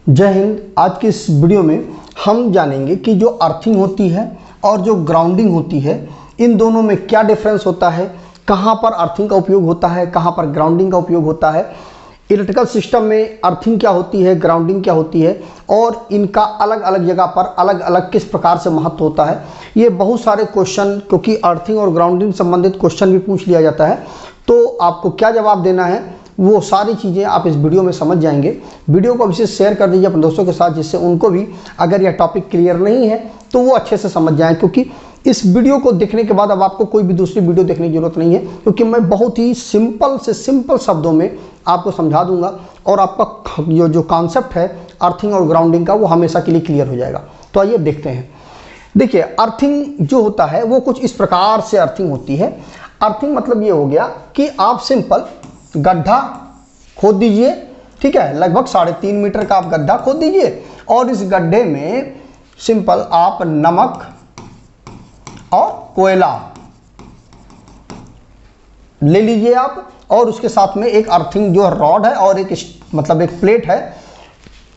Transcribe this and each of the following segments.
जय हिंद। आज की इस वीडियो में हम जानेंगे कि जो अर्थिंग होती है और जो ग्राउंडिंग होती है, इन दोनों में क्या डिफरेंस होता है, कहाँ पर अर्थिंग का उपयोग होता है, कहाँ पर ग्राउंडिंग का उपयोग होता है, इलेक्ट्रिकल सिस्टम में अर्थिंग क्या होती है, ग्राउंडिंग क्या होती है और इनका अलग अलग जगह पर अलग अलग किस प्रकार से महत्व होता है। ये बहुत सारे क्वेश्चन, क्योंकि अर्थिंग और ग्राउंडिंग संबंधित क्वेश्चन भी पूछ लिया जाता है, तो आपको क्या जवाब देना है वो सारी चीज़ें आप इस वीडियो में समझ जाएंगे। वीडियो को विशेष शेयर कर दीजिए अपने दोस्तों के साथ, जिससे उनको भी अगर यह टॉपिक क्लियर नहीं है तो वो अच्छे से समझ जाएं, क्योंकि इस वीडियो को देखने के बाद अब आपको कोई भी दूसरी वीडियो देखने की जरूरत नहीं है, क्योंकि मैं बहुत ही सिंपल से सिंपल शब्दों में आपको समझा दूंगा और आपका जो कॉन्सेप्ट है अर्थिंग और ग्राउंडिंग का वो हमेशा के लिए क्लियर हो जाएगा। तो आइए देखते हैं। देखिए, अर्थिंग जो होता है वो कुछ इस प्रकार से अर्थिंग होती है। अर्थिंग मतलब ये हो गया कि आप सिंपल गड्ढा खोद दीजिए, ठीक है, लगभग 3.5 मीटर का आप गड्ढा खोद दीजिए और इस गड्ढे में सिंपल आप नमक और कोयला ले लीजिए आप, और उसके साथ में एक अर्थिंग जो रॉड है और एक प्लेट है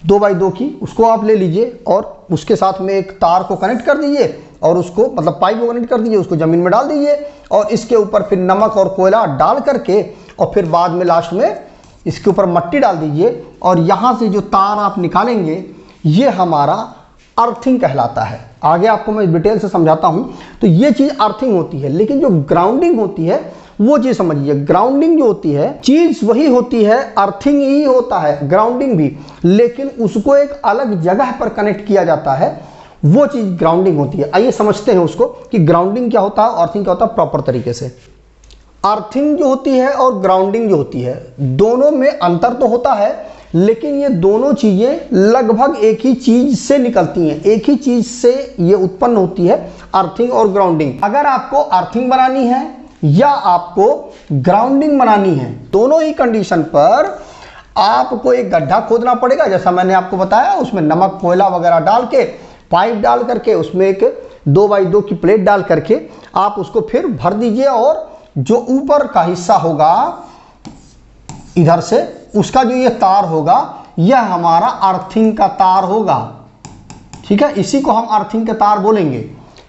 2x2 की, उसको आप ले लीजिए और उसके साथ में एक तार को कनेक्ट कर दीजिए और उसको पाइप को कनेक्ट कर दीजिए, उसको जमीन में डाल दीजिए और इसके ऊपर फिर नमक और कोयला डाल करके और फिर बाद में लास्ट में इसके ऊपर मिट्टी डाल दीजिए और यहाँ से जो तार आप निकालेंगे ये हमारा अर्थिंग कहलाता है। आगे आपको मैं डिटेल से समझाता हूँ। तो ये चीज़ अर्थिंग होती है, लेकिन जो ग्राउंडिंग होती है वो चीज़ समझिए। ग्राउंडिंग जो होती है चीज़ वही होती है, अर्थिंग ही होता है ग्राउंडिंग भी, लेकिन उसको एक अलग जगह पर कनेक्ट किया जाता है, वो चीज़ ग्राउंडिंग होती है। आइए समझते हैं उसको कि ग्राउंडिंग क्या होता है, अर्थिंग क्या होता है प्रॉपर तरीके से। अर्थिंग जो होती है और ग्राउंडिंग जो होती है, दोनों में अंतर तो होता है, लेकिन ये दोनों चीजें लगभग एक ही चीज से निकलती हैं, एक ही चीज से ये उत्पन्न होती है, अर्थिंग और ग्राउंडिंग। अगर आपको अर्थिंग बनानी है या आपको ग्राउंडिंग बनानी है, दोनों ही कंडीशन पर आपको एक गड्ढा खोदना पड़ेगा, जैसा मैंने आपको बताया। उसमें नमक कोयला वगैरह डाल के, पाइप डाल करके, उसमें एक 2x2 की प्लेट डाल करके आप उसको फिर भर दीजिए और जो ऊपर का हिस्सा होगा इधर से, उसका जो ये तार होगा यह हमारा अर्थिंग का तार होगा, ठीक है। इसी को हम अर्थिंग के तार बोलेंगे,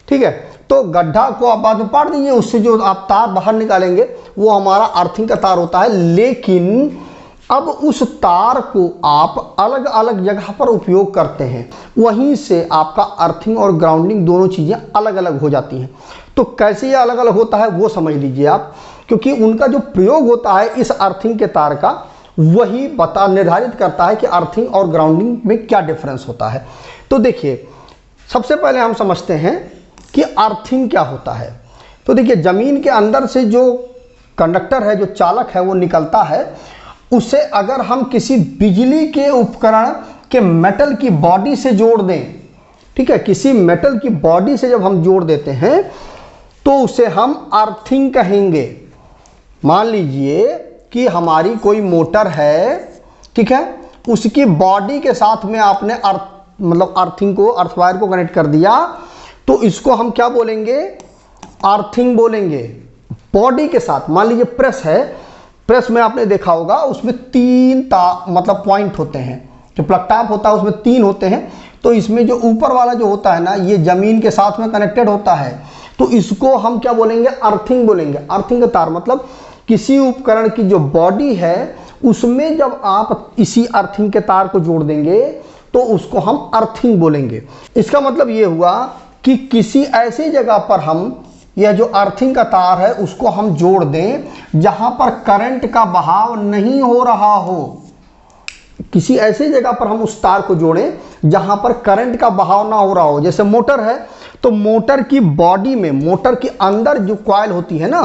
ठीक है। तो गड्ढा को आप बाद में पाड़ दीजिए, उससे जो आप तार बाहर निकालेंगे वो हमारा अर्थिंग का तार होता है। लेकिन अब उस तार को आप अलग अलग जगह पर उपयोग करते हैं, वहीं से आपका अर्थिंग और ग्राउंडिंग दोनों चीज़ें अलग अलग हो जाती हैं। तो कैसे ये अलग अलग होता है वो समझ लीजिए आप, क्योंकि उनका जो प्रयोग होता है इस अर्थिंग के तार का, वही निर्धारित करता है कि अर्थिंग और ग्राउंडिंग में क्या डिफरेंस होता है। तो देखिए, सबसे पहले हम समझते हैं कि अर्थिंग क्या होता है। तो देखिए, जमीन के अंदर से जो कंडक्टर है, जो चालक है, वो निकलता है, उसे अगर हम किसी बिजली के उपकरण के मेटल की बॉडी से जोड़ दें, ठीक है, किसी मेटल की बॉडी से जब हम जोड़ देते हैं तो उसे हम अर्थिंग कहेंगे। मान लीजिए कि हमारी कोई मोटर है, ठीक है, उसकी बॉडी के साथ में आपने अर्थिंग को, अर्थ वायर को कनेक्ट कर दिया, तो इसको हम क्या बोलेंगे, अर्थिंग बोलेंगे। बॉडी के साथ मान लीजिए प्रेस है, प्रेस में आपने देखा होगा उसमें 3 पॉइंट होते हैं, जो प्लग टॉप होता है उसमें 3 होते हैं। तो इसमें जो ऊपर वाला जो होता है ना, ये जमीन के साथ में कनेक्टेड होता है, तो इसको हम क्या बोलेंगे, अर्थिंग बोलेंगे। अर्थिंग का तार मतलब किसी उपकरण की जो बॉडी है उसमें जब आप इसी अर्थिंग के तार को जोड़ देंगे तो उसको हम अर्थिंग बोलेंगे। इसका मतलब ये हुआ कि किसी ऐसी जगह पर हम यह जो अर्थिंग का तार है उसको हम जोड़ दें जहां पर करंट का बहाव नहीं हो रहा हो। किसी ऐसी जगह पर हम उस तार को जोड़ें जहां पर करंट का बहाव ना हो रहा हो। जैसे मोटर है, तो मोटर की बॉडी में, मोटर के अंदर जो कॉइल होती है ना,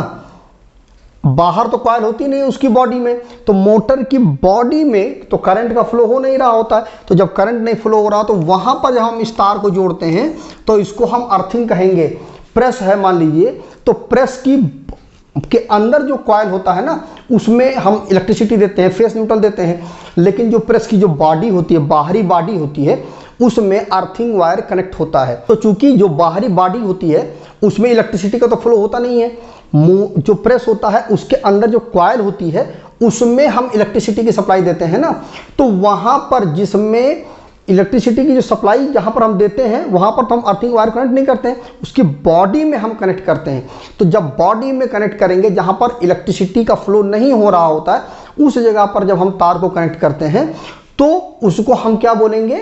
बाहर तो कॉइल होती नहीं उसकी बॉडी में, तो मोटर की बॉडी में तो करंट का फ्लो हो नहीं रहा होता है। तो जब करंट नहीं फ्लो हो रहा तो वहां पर जब हम इस तार को जोड़ते हैं तो इसको हम अर्थिंग कहेंगे। प्रेस है मान लीजिए, तो प्रेस के अंदर जो कॉइल होता है ना, उसमें हम इलेक्ट्रिसिटी देते हैं, फेस न्यूट्रल देते हैं, लेकिन जो प्रेस की जो बॉडी होती है, बाहरी बॉडी होती है, उसमें अर्थिंग वायर कनेक्ट होता है। तो चूंकि जो बाहरी बॉडी होती है उसमें इलेक्ट्रिसिटी का तो फ्लो होता नहीं है, जो प्रेस होता है उसके अंदर जो कॉइल होती है उसमें हम इलेक्ट्रिसिटी की सप्लाई देते हैं ना, तो वहां पर जिसमें इलेक्ट्रिसिटी की जो सप्लाई जहाँ पर हम देते हैं वहाँ पर तो हम अर्थिंग वायर कनेक्ट नहीं करते हैं, उसकी बॉडी में हम कनेक्ट करते हैं। तो जब बॉडी में कनेक्ट करेंगे जहाँ पर इलेक्ट्रिसिटी का फ्लो नहीं हो रहा होता है, उस जगह पर जब हम तार को कनेक्ट करते हैं तो उसको हम क्या बोलेंगे,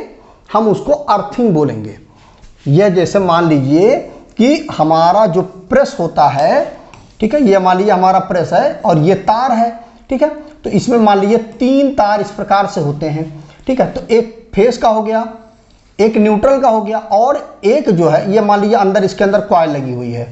हम उसको अर्थिंग बोलेंगे। यह जैसे मान लीजिए कि हमारा जो प्रेस होता है, ठीक है, ये मान लीजिए हमारा प्रेस है और ये तार है, ठीक है, तो इसमें मान लीजिए 3 तार इस प्रकार से होते हैं, ठीक है। तो एक फेस का हो गया, एक न्यूट्रल का हो गया और एक जो है ये मान लीजिए अंदर इसके अंदर कॉइल लगी हुई है,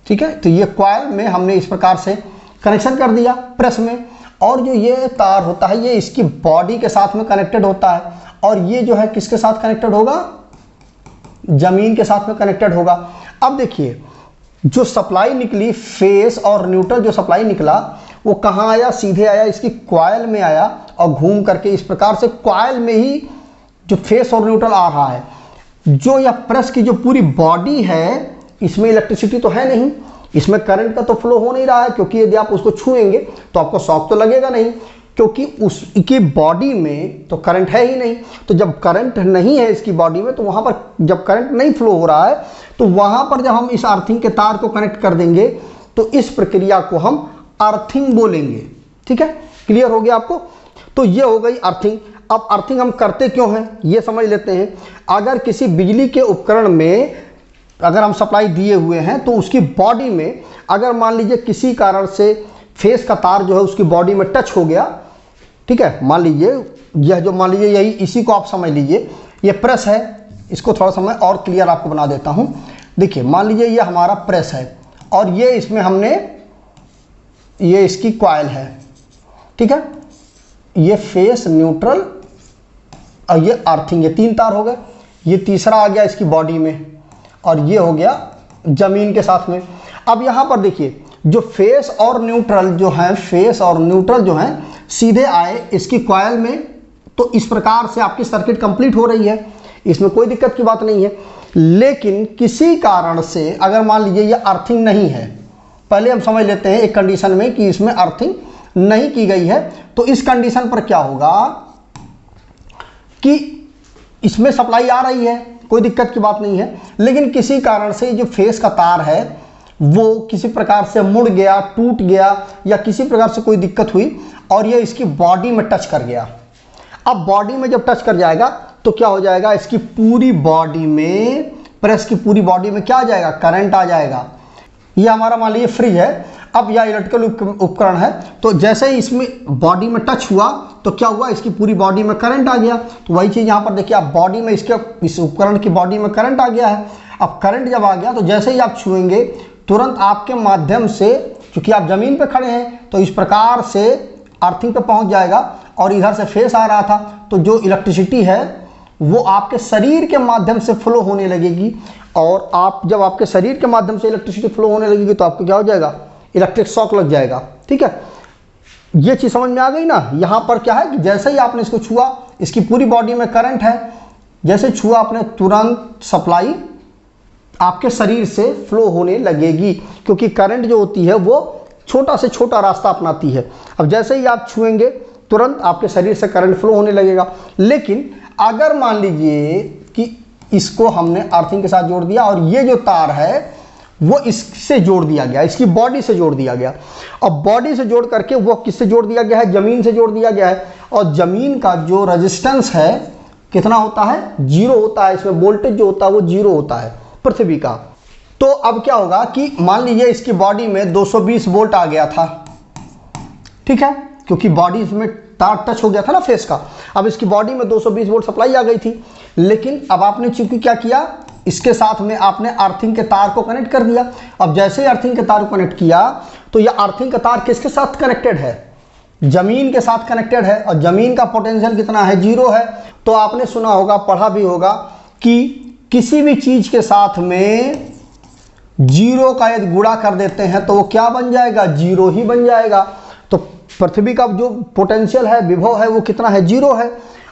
ठीक है। तो ये कॉइल में हमने इस प्रकार से कनेक्शन कर दिया प्रेस में, और जो ये तार होता है ये इसकी बॉडी के साथ में कनेक्टेड होता है, और ये जो है किसके साथ कनेक्टेड होगा, जमीन के साथ में कनेक्टेड होगा। अब देखिए जो सप्लाई निकली फेस और न्यूट्रल, जो सप्लाई निकला वो कहाँ आया, सीधे आया इसकी कॉइल में आया और घूम करके इस प्रकार से कॉइल में ही जो फेस और न्यूट्रल आ रहा है। जो यह प्रेस की जो पूरी बॉडी है इसमें इलेक्ट्रिसिटी तो है नहीं, इसमें करंट का तो फ्लो हो नहीं रहा है, क्योंकि यदि आप उसको छुएंगे तो आपको शॉक तो लगेगा नहीं, क्योंकि उसकी बॉडी में तो करंट है ही नहीं। तो जब करंट नहीं है इसकी बॉडी में, तो वहाँ पर जब करंट नहीं फ्लो हो रहा है तो वहाँ पर जब हम इस अर्थिंग के तार को कनेक्ट कर देंगे तो इस प्रक्रिया को हम अर्थिंग बोलेंगे, ठीक है। क्लियर हो गया आपको? तो ये हो गई अर्थिंग। अब अर्थिंग हम करते क्यों हैं ये समझ लेते हैं। अगर किसी बिजली के उपकरण में अगर हम सप्लाई दिए हुए हैं तो उसकी बॉडी में अगर मान लीजिए किसी कारण से फेस का तार जो है उसकी बॉडी में टच हो गया, ठीक है, मान लीजिए यह जो मान लीजिए यही इसी को आप समझ लीजिए, ये प्रेस है, इसको थोड़ा सा मैं और क्लियर आपको बना देता हूं। देखिए मान लीजिए ये हमारा प्रेस है और ये इसमें हमने ये इसकी कॉइल है, ठीक है, ये फेस न्यूट्रल और ये अर्थिंग, ये 3 तार हो गए। ये तीसरा आ गया इसकी बॉडी में और ये हो गया जमीन के साथ में। अब यहां पर देखिए जो फेस और न्यूट्रल जो है, फेस और न्यूट्रल जो है सीधे आए इसकी कॉइल में, तो इस प्रकार से आपकी सर्किट कंप्लीट हो रही है, इसमें कोई दिक्कत की बात नहीं है। लेकिन किसी कारण से अगर मान लीजिए ये अर्थिंग नहीं है, पहले हम समझ लेते हैं एक कंडीशन में कि इसमें अर्थिंग नहीं की गई है, तो इस कंडीशन पर क्या होगा कि इसमें सप्लाई आ रही है, कोई दिक्कत की बात नहीं है, लेकिन किसी कारण से जो फेस का तार है वो किसी प्रकार से मुड़ गया, टूट गया या किसी प्रकार से कोई दिक्कत हुई और ये इसकी बॉडी में टच कर गया। अब बॉडी में जब टच कर जाएगा तो क्या हो जाएगा, इसकी पूरी बॉडी में, प्रेस की पूरी बॉडी में क्या आ जाएगा, करंट आ जाएगा। ये हमारा मान लीजिए फ्रिज है, अब यह इलेक्ट्रिकल उपकरण है, तो जैसे ही इसमें बॉडी में टच हुआ तो क्या हुआ, इसकी पूरी बॉडी में करंट आ गया। तो वही चीज़ यहाँ पर देखिए, आप बॉडी में इसके इस उपकरण की बॉडी में करंट आ गया है। अब करंट जब आ गया तो जैसे ही आप छुएंगे तुरंत आपके माध्यम से, क्योंकि आप जमीन पे खड़े हैं, तो इस प्रकार से अर्थिंग पे पहुंच जाएगा और इधर से फेस आ रहा था, तो जो इलेक्ट्रिसिटी है वो आपके शरीर के माध्यम से फ्लो होने लगेगी। और आप जब आपके शरीर के माध्यम से इलेक्ट्रिसिटी फ्लो होने लगेगी तो आपको क्या हो जाएगा, इलेक्ट्रिक शॉक लग जाएगा, ठीक है। ये चीज़ समझ में आ गई ना। यहाँ पर क्या है कि जैसे ही आपने इसको छुआ, इसकी पूरी बॉडी में करंट है, जैसे छुआ आपने तुरंत सप्लाई आपके शरीर से फ्लो होने लगेगी, क्योंकि करंट जो होती है वो छोटा से छोटा रास्ता अपनाती है। अब जैसे ही आप छुएंगे तुरंत आपके शरीर से करंट फ्लो होने लगेगा। लेकिन अगर मान लीजिए कि इसको हमने अर्थिंग के साथ जोड़ दिया और ये जो तार है वो इससे जोड़ दिया गया, इसकी बॉडी से जोड़ दिया गया, और बॉडी से जोड़ करके वो किससे जोड़ दिया गया है, जमीन से जोड़ दिया गया है। और जमीन का जो रेजिस्टेंस है कितना होता है, 0 होता है, इसमें वोल्टेज जो होता है वो 0 होता है पृथ्वी का। तो अब क्या होगा कि मान लीजिए इसकी बॉडी में 220 वोल्ट आ गया था, ठीक है, क्योंकि बॉडी में तार टच हो गया था ना फेस का। अब इसकी बॉडी में 220 वोल्ट सप्लाई आ गई थी, लेकिन अब आपने चूंकि क्या किया, इसके साथ में आपने अर्थिंग के तार को कनेक्ट कर दिया। अब जैसे ही अर्थिंग के तार को कनेक्ट किया तो यह अर्थिंग का तार किसके साथ कनेक्टेड है, जमीन के साथ कनेक्टेड है, और जमीन का पोटेंशियल कितना है, 0 है। तो आपने सुना होगा, पढ़ा भी होगा कि किसी भी चीज के साथ में 0 का यदि गुणा कर देते हैं तो वो क्या बन जाएगा, 0 ही बन जाएगा। तो पृथ्वी का जो पोटेंशियल है, विभव है, वो कितना है, 0 है,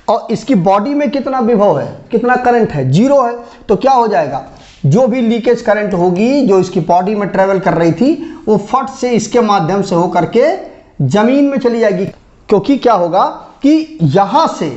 और इसकी बॉडी में कितना विभव है, कितना करंट है, 0 है। तो क्या हो जाएगा, जो भी लीकेज करंट होगी जो इसकी बॉडी में ट्रेवल कर रही थी वो फट से इसके माध्यम से होकर के जमीन में चली जाएगी। क्योंकि क्या होगा कि यहां से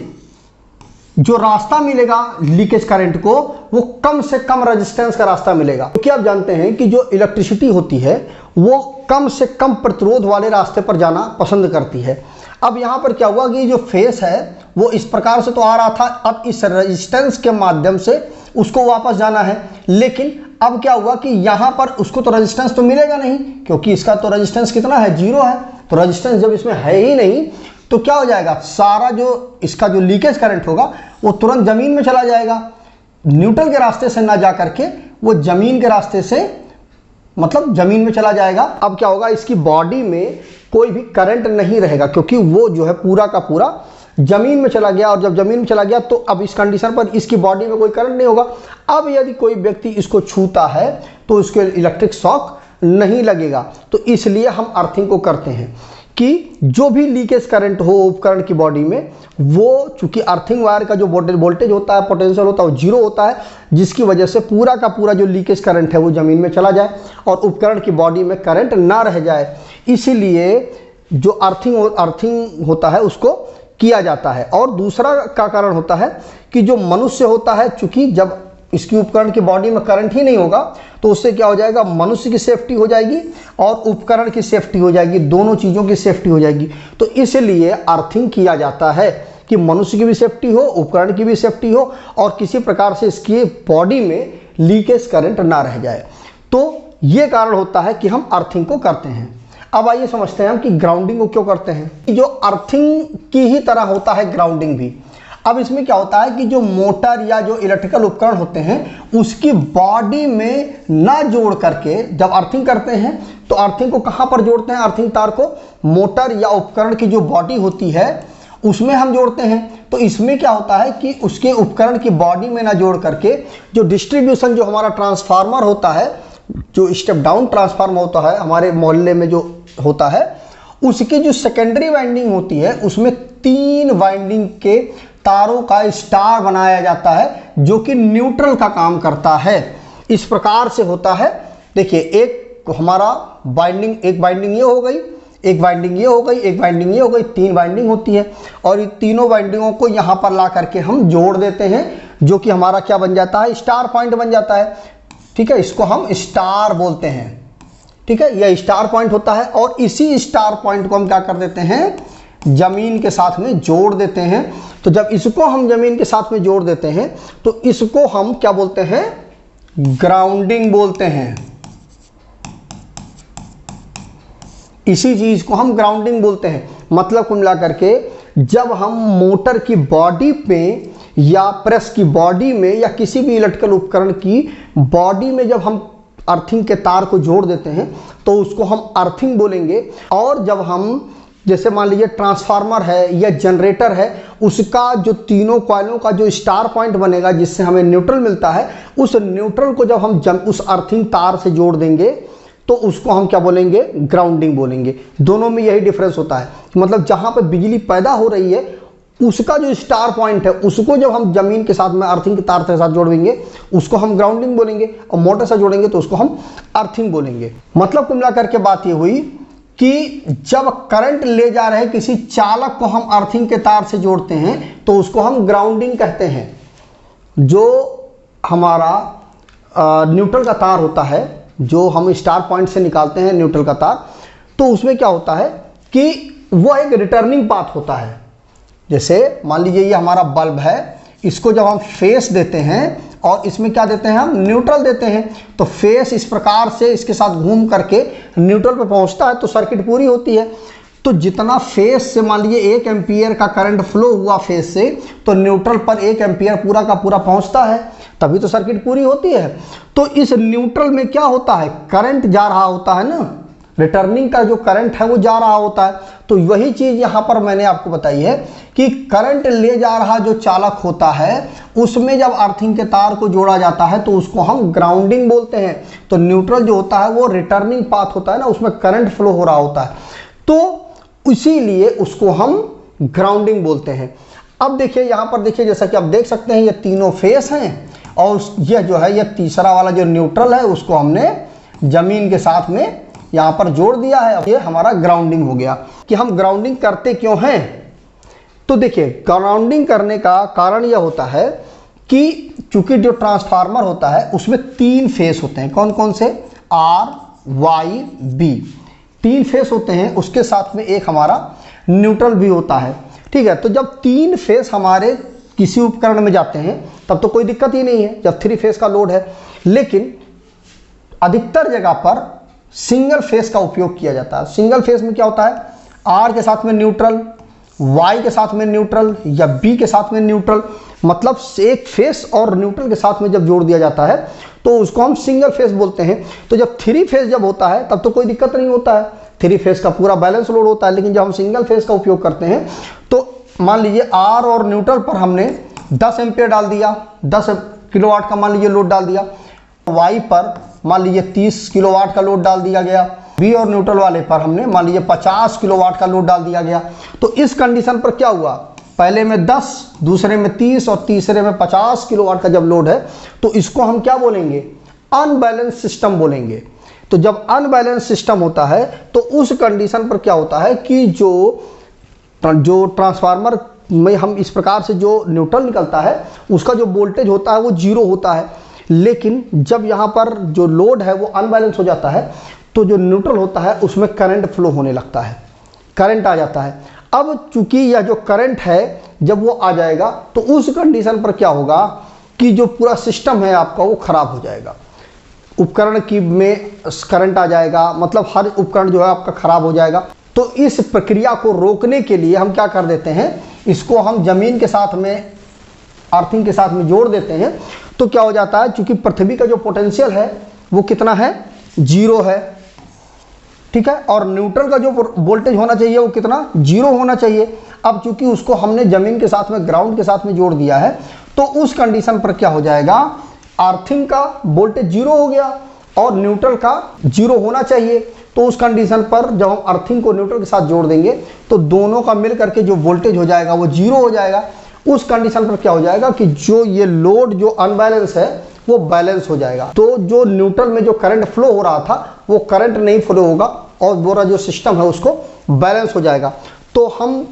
जो रास्ता मिलेगा लीकेज करंट को वो कम से कम रेजिस्टेंस का रास्ता मिलेगा, क्योंकि आप जानते हैं कि जो इलेक्ट्रिसिटी होती है वो कम से कम प्रतिरोध वाले रास्ते पर जाना पसंद करती है। अब यहाँ पर क्या हुआ कि जो फेस है वो इस प्रकार से तो आ रहा था, अब इस रेजिस्टेंस के माध्यम से उसको वापस जाना है, लेकिन अब क्या हुआ कि यहाँ पर उसको तो रेजिस्टेंस तो मिलेगा नहीं, क्योंकि इसका तो रेजिस्टेंस कितना है, 0 है। तो रेजिस्टेंस जब इसमें है ही नहीं तो क्या हो जाएगा, सारा जो इसका जो लीकेज करंट होगा वो तुरंत जमीन में चला जाएगा, न्यूट्रल के रास्ते से ना जा करके वो जमीन के रास्ते से मतलब जमीन में चला जाएगा। अब क्या होगा, इसकी बॉडी में कोई भी करंट नहीं रहेगा, क्योंकि वो जो है पूरा का पूरा जमीन में चला गया, और जब जमीन में चला गया तो अब इस कंडीशन पर इसकी बॉडी में कोई करंट नहीं होगा। अब यदि कोई व्यक्ति इसको छूता है तो उसके इलेक्ट्रिक शॉक नहीं लगेगा। तो इसलिए हम अर्थिंग को करते हैं कि जो भी लीकेज करंट हो उपकरण की बॉडी में, वो चूंकि अर्थिंग वायर का जो वोल्टेज होता है, पोटेंशियल होता है, वो 0 होता है, जिसकी वजह से पूरा का पूरा जो लीकेज करंट है वो जमीन में चला जाए और उपकरण की बॉडी में करंट ना रह जाए। इसीलिए जो अर्थिंग होता है उसको किया जाता है। और दूसरा का कारण होता है कि जो मनुष्य होता है, चूंकि जब इसकी उपकरण की बॉडी में करंट ही नहीं होगा तो उससे क्या हो जाएगा, मनुष्य की सेफ्टी हो जाएगी और उपकरण की सेफ्टी हो जाएगी, दोनों चीज़ों की सेफ्टी हो जाएगी। तो इसलिए अर्थिंग किया जाता है कि मनुष्य की भी सेफ्टी हो, उपकरण की भी सेफ्टी हो और किसी प्रकार से इसकी बॉडी में लीकेज करंट ना रह जाए। तो ये कारण होता है कि हम अर्थिंग को करते हैं। अब आइए समझते हैं हम कि ग्राउंडिंग को क्यों करते हैं। जो अर्थिंग की ही तरह होता है ग्राउंडिंग भी। अब इसमें क्या होता है कि जो मोटर या जो इलेक्ट्रिकल उपकरण होते हैं उसकी बॉडी में ना जोड़ करके जब अर्थिंग करते हैं तो अर्थिंग को कहां पर जोड़ते हैं, अर्थिंग तार को मोटर या उपकरण की जो बॉडी होती है उसमें हम जोड़ते हैं। तो इसमें क्या होता है कि उसके उपकरण की बॉडी में ना जोड़ करके जो डिस्ट्रीब्यूशन जो हमारा ट्रांसफार्मर होता है, जो स्टेप डाउन ट्रांसफार्मर होता है हमारे मोहल्ले में जो होता है, उसकी जो सेकेंडरी वाइंडिंग होती है उसमें 3 वाइंडिंग के तारों का स्टार बनाया जाता है जो कि न्यूट्रल का काम करता है। इस प्रकार से होता है। देखिए, एक हमारा वाइंडिंग, एक वाइंडिंग ये हो गई, एक वाइंडिंग ये हो गई, एक वाइंडिंग ये हो गई, 3 वाइंडिंग होती है और ये तीनों वाइंडिंगों को यहां पर ला करके हम जोड़ देते हैं, जो कि हमारा क्या बन जाता है, स्टार पॉइंट बन जाता है। ठीक है, इसको हम स्टार बोलते हैं। ठीक है, यह स्टार पॉइंट होता है और इसी स्टार पॉइंट को हम क्या कर देते हैं, जमीन के साथ में जोड़ देते हैं। तो जब इसको हम जमीन के साथ में जोड़ देते हैं तो इसको हम क्या बोलते हैं, ग्राउंडिंग बोलते हैं। इसी चीज को हम ग्राउंडिंग बोलते हैं। मतलब कुल मिला करके जब हम मोटर की बॉडी पे या प्रेस की बॉडी में या किसी भी इलेक्ट्रिकल उपकरण की बॉडी में जब हम अर्थिंग के तार को जोड़ देते हैं तो उसको हम अर्थिंग बोलेंगे। और जब हम जैसे मान लीजिए ट्रांसफार्मर है या जनरेटर है, उसका जो तीनों कॉइलों का जो स्टार पॉइंट बनेगा जिससे हमें न्यूट्रल मिलता है, उस न्यूट्रल को जब हम उस अर्थिंग तार से जोड़ देंगे तो उसको हम क्या बोलेंगे, ग्राउंडिंग बोलेंगे। दोनों में यही डिफरेंस होता है। मतलब जहां पर बिजली पैदा हो रही है उसका जो स्टार पॉइंट है उसको जब हम जमीन के साथ में अर्थिंग के तार के साथ जोड़ेंगे उसको हम ग्राउंडिंग बोलेंगे और मोटर से जोड़ेंगे तो उसको हम अर्थिंग बोलेंगे। मतलब कुल मिलाकर के बात ये हुई कि जब करंट ले जा रहे किसी चालक को हम अर्थिंग के तार से जोड़ते हैं तो उसको हम ग्राउंडिंग कहते हैं। जो हमारा न्यूट्रल का तार होता है, जो हम स्टार पॉइंट से निकालते हैं न्यूट्रल का तार, तो उसमें क्या होता है कि वो एक रिटर्निंग पाथ होता है। जैसे मान लीजिए ये हमारा बल्ब है, इसको जब हम फेस देते हैं और इसमें क्या देते हैं, हम न्यूट्रल देते हैं, तो फेस इस प्रकार से इसके साथ घूम करके न्यूट्रल पे पहुंचता है तो सर्किट पूरी होती है। तो जितना फेस से मान लीजिए 1 एम्पियर का करंट फ्लो हुआ फेस से, तो न्यूट्रल पर 1 एम्पियर पूरा का पूरा पहुंचता है, तभी तो सर्किट पूरी होती है। तो इस न्यूट्रल में क्या होता है, करंट जा रहा होता है ना, रिटर्निंग का जो करंट है वो जा रहा होता है। तो वही चीज यहां पर मैंने आपको बताई है कि करंट ले जा रहा जो चालक होता है उसमें जब अर्थिंग के तार को जोड़ा जाता है तो उसको हम ग्राउंडिंग बोलते हैं। तो न्यूट्रल जो होता है वो रिटर्निंग पाथ होता है ना, उसमें करंट फ्लो हो रहा होता है, तो इसीलिए उसको हम ग्राउंडिंग बोलते हैं। अब देखिए यहां पर देखिए, जैसा कि आप देख सकते हैं ये तीनों फेस हैं और यह जो है ये तीसरा वाला जो न्यूट्रल है उसको हमने जमीन के साथ में यहां पर जोड़ दिया है। ये हमारा ग्राउंडिंग हो गया। कि हम ग्राउंडिंग करते क्यों हैं, तो देखिए ग्राउंडिंग करने का कारण यह होता है कि चूंकि जो ट्रांसफार्मर होता है उसमें 3 फेस होते हैं। कौन कौन से? R, Y, B, 3 फेस होते हैं। उसके साथ में एक हमारा न्यूट्रल भी होता है। ठीक है, तो जब 3 फेस हमारे किसी उपकरण में जाते हैं तब तो कोई दिक्कत ही नहीं है, जब 3 फेस का लोड है। लेकिन अधिकतर जगह पर सिंगल फेस का उपयोग किया जाता है। सिंगल फेस में क्या होता है? R के साथ में न्यूट्रल, Y के साथ में न्यूट्रल या B के साथ में न्यूट्रल, मतलब एक फेस और न्यूट्रल के साथ में जब जोड़ दिया जाता है तो उसको हम सिंगल फेस बोलते हैं। तो जब 3 फेस जब होता है तब तो कोई दिक्कत नहीं होता है, 3 फेस का पूरा बैलेंस लोड होता है। लेकिन जब हम सिंगल फेस का उपयोग करते हैं तो मान लीजिए R और न्यूट्रल पर हमने 10 एम्पियर डाल दिया, 10 किलोवाट का मान लीजिए लोड डाल दिया। Y पर मान लीजिए 30 किलोवाट का लोड डाल दिया गया। B और न्यूट्रल वाले पर हमने मान लीजिए 50 किलोवाट का लोड डाल दिया गया। तो इस कंडीशन पर क्या हुआ? पहले में 10, दूसरे में 30 और तीसरे में 50 किलोवाट का जब लोड है तो इसको हम क्या बोलेंगे? अनबैलेंस सिस्टम बोलेंगे। तो जब अनबैलेंस सिस्टम होता है तो उस कंडीशन पर क्या होता है कि जो ट्रांसफार्मर में हम इस प्रकार से जो न्यूट्रल निकलता है उसका जो वोल्टेज होता है वो 0 होता है। लेकिन जब यहाँ पर जो लोड है वो अनबैलेंस हो जाता है तो जो न्यूट्रल होता है उसमें करंट फ्लो होने लगता है, करंट आ जाता है। अब चूंकि यह जो करंट है जब वो आ जाएगा तो उस कंडीशन पर क्या होगा कि जो पूरा सिस्टम है आपका वो खराब हो जाएगा। उपकरण की में करंट आ जाएगा, मतलब हर उपकरण जो है आपका खराब हो जाएगा। तो इस प्रक्रिया को रोकने के लिए हम क्या कर देते हैं, इसको हम जमीन के साथ में अर्थिंग के साथ में जोड़ देते हैं। तो क्या हो जाता है, चूंकि पृथ्वी का जो पोटेंशियल है वो कितना है? 0 है। ठीक है, और न्यूट्रल का जो वोल्टेज होना चाहिए वो कितना? 0 होना चाहिए। अब चूंकि उसको हमने जमीन के साथ में ग्राउंड के साथ में जोड़ दिया है तो उस कंडीशन पर क्या हो जाएगा? अर्थिंग का वोल्टेज 0 हो गया और न्यूट्रल का 0 होना चाहिए। तो उस कंडीशन पर जब हम अर्थिंग को न्यूट्रल के साथ जोड़ देंगे तो दोनों का मिल करके जो वोल्टेज हो जाएगा वो 0 हो जाएगा। उस कंडीशन पर क्या हो जाएगा कि जो ये लोड जो अनबैलेंस है वो बैलेंस हो जाएगा। तो जो न्यूट्रल में जो करंट फ्लो हो रहा था वो करंट नहीं फ्लो होगा और पूरा जो सिस्टम है उसको बैलेंस हो जाएगा। तो हम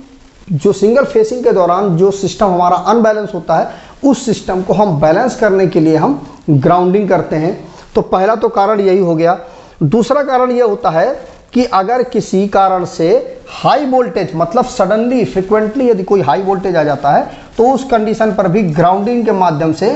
जो सिंगल फेसिंग के दौरान जो सिस्टम हमारा अनबैलेंस होता है उस सिस्टम को हम बैलेंस करने के लिए हम ग्राउंडिंग करते हैं। तो पहला तो कारण यही हो गया। दूसरा कारण यह होता है कि अगर किसी कारण से हाई वोल्टेज, मतलब सडनली फ्रिक्वेंटली यदि कोई हाई वोल्टेज आ जाता है तो उस कंडीशन पर भी ग्राउंडिंग के माध्यम से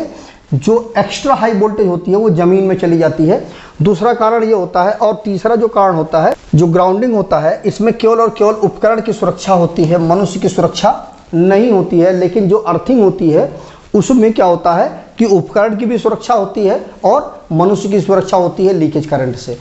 जो एक्स्ट्रा हाई वोल्टेज होती है वो जमीन में चली जाती है। दूसरा कारण ये होता है। और तीसरा जो कारण होता है, जो ग्राउंडिंग होता है, इसमें केवल और केवल उपकरण की सुरक्षा होती है, मनुष्य की सुरक्षा नहीं होती है। लेकिन जो अर्थिंग होती है उसमें क्या होता है कि उपकरण की भी सुरक्षा होती है और मनुष्य की सुरक्षा होती है लीकेज करंट से।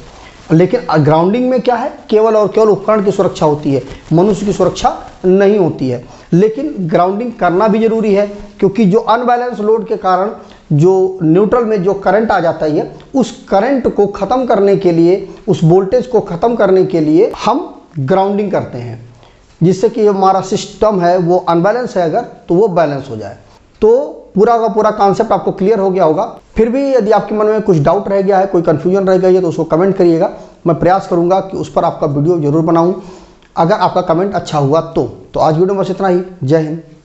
लेकिन ग्राउंडिंग में क्या है, केवल और केवल उपकरण की सुरक्षा होती है, मनुष्य की सुरक्षा नहीं होती है। लेकिन ग्राउंडिंग करना भी जरूरी है क्योंकि जो अनबैलेंस लोड के कारण जो न्यूट्रल में जो करंट आ जाता है उस करंट को ख़त्म करने के लिए, उस वोल्टेज को ख़त्म करने के लिए हम ग्राउंडिंग करते हैं, जिससे कि हमारा सिस्टम है वो अनबैलेंस है अगर तो वो बैलेंस हो जाए। तो पूरा का पूरा कॉन्सेप्ट आपको क्लियर हो गया होगा। फिर भी यदि आपके मन में कुछ डाउट रह गया है, कोई कन्फ्यूजन रह गई है तो उसको कमेंट करिएगा। मैं प्रयास करूंगा कि उस पर आपका वीडियो जरूर बनाऊं अगर आपका कमेंट अच्छा हुआ तो। आज वीडियो में बस इतना ही। जय हिंद।